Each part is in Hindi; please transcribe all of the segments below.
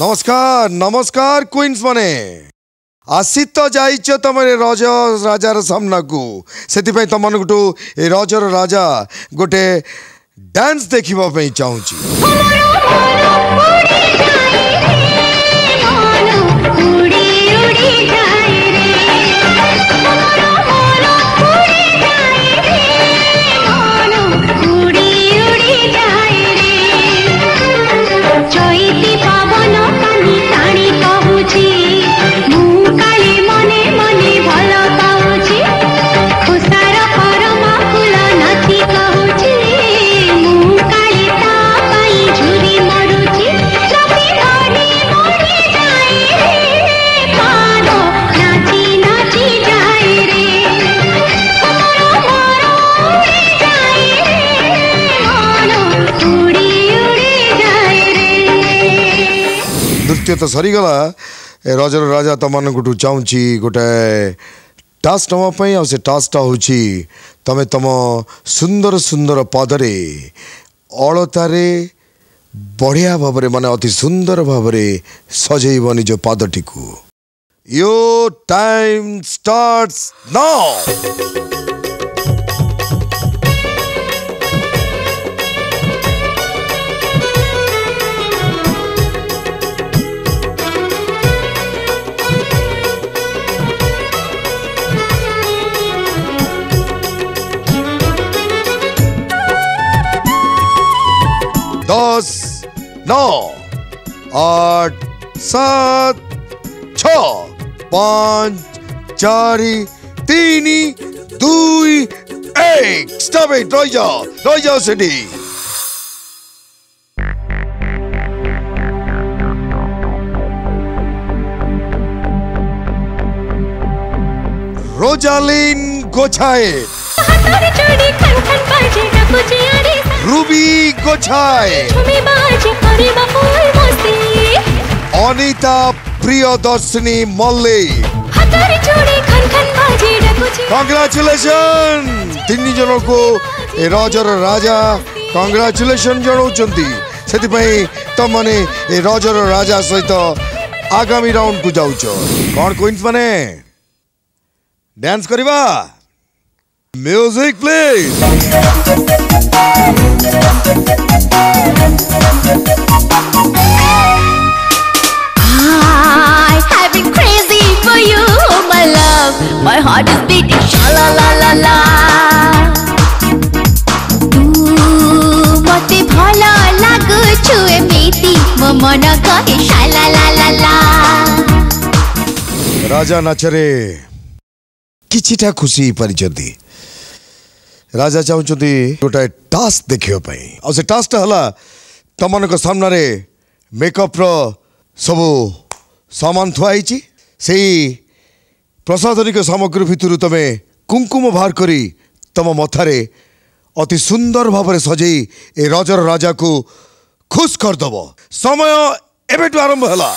नमस्कार नमस्कार क्वींस माने आसी तो जाइछ तमरे रज राजार सामना को सेति तम गुटू ए रजर राजा गोटे डांस देखिबा पई चाहूची। नृत्य तो सरीगला रजर राजा तमन गुटू चाहूची गोटे टास्क नवाई आ से टास्कटा हूँ तमें तम सुंदर सुंदर पदरे अलतारे बढ़िया भाव माने अति सुंदर भाव सजेब निज पदटी को। यो टाइम स्टार्ट्स नाउ। दस नौ आठ सात छ पाँच चार तीन दुई एक स्टॉप इट रही जाओ सेठी। रोजालिन गोछाए रूबी गोछाए अनिता प्रियदर्शिनी मल्ले कंग्रेचुलेशन तीन जन को रजर राजा कंग्रेचुलेशन जनाउछंती सेतिपई तम माने ए रजर राजा सहित आगामी राउंड को जाउछ कोन क्वींस माने डांस करबा। Music please. I have been crazy for you, my love. My heart is beating, sha la la la la. तू मते भला लागु छु एमिति म मन कहे sha la la la la। राजा नाचरे किछिटा खुशी परिचंती राजा चाहते गोटे टास्क देखापी आ से टास्कटा हला तमन सामने रे मेकअप रो सब सामान थुआई से प्रसाधनिक सामग्री भितर तमे कुंकुम बाहर करी तम मथारे अति सुंदर भाव सजई ए रजर राजा को खुश करदब। समय एबेटू आरंभ हला।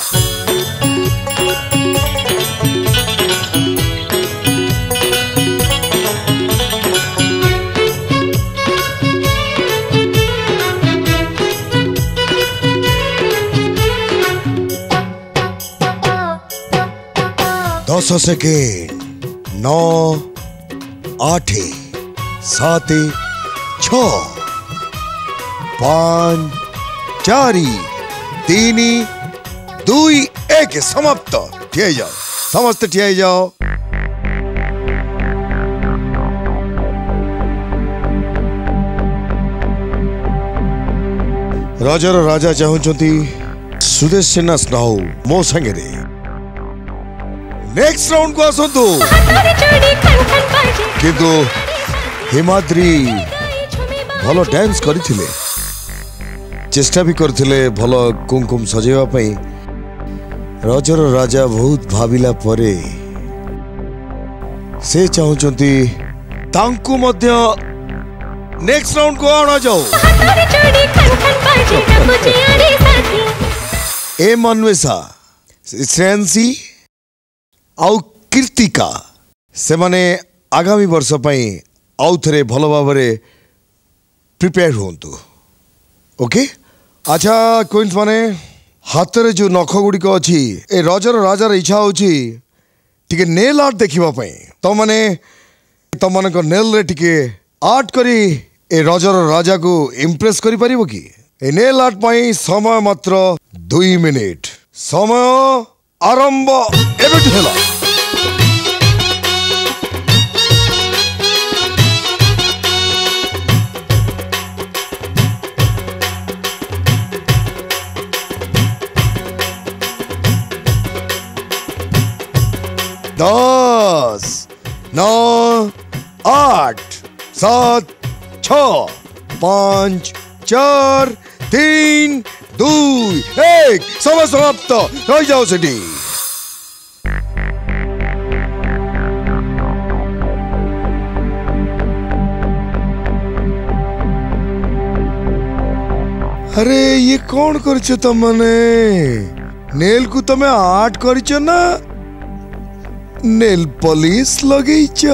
दस सेकेंड नौ आठ सात छ पाँच चार तीन दुई एक समाप्त। ठिया जाओ समस्त ठिया जाओ। रजर राजा चाहूँगी सुदेशिना स्नाऊ मो संगे नेक्स्ट राउंड को आसतु किंतु हिमाद्री भलो डांस करथिले चेष्टा भी करथिले भलो कुंकुम सजेवा पई। रजर राजा बहुत भाविला परे से चाहूचंती तांकु मध्य नेक्स्ट राउंड को आना जाओ। ए मनवेशा श्रेयांशी आउ कीर्तिका से माने आगामी वर्ष पई आउ थरे भलो भावरे प्रिपेयर होंतु। ओके अच्छा क्वींस माने हाथ रे जो नख गुड़िक अच्छी ए रजर राजार इच्छा होची टिके नेल आर्ट देखिबा पई तो माने तमन को नेल रे टिके आर्ट करी ए रजर राजा को इम्प्रेस करि परिबो की ए नेल आर्ट पई समय मात्र 2 मिनिट समय आरंभ एबेट होला दस 9 8 7 6 5 4 3 2 1 समय समाप्त रही जाओ सेठी अरे ये कौन करछ तमने नेल को तमे आर्ट करछ ना नेल पॉलिश लगेछ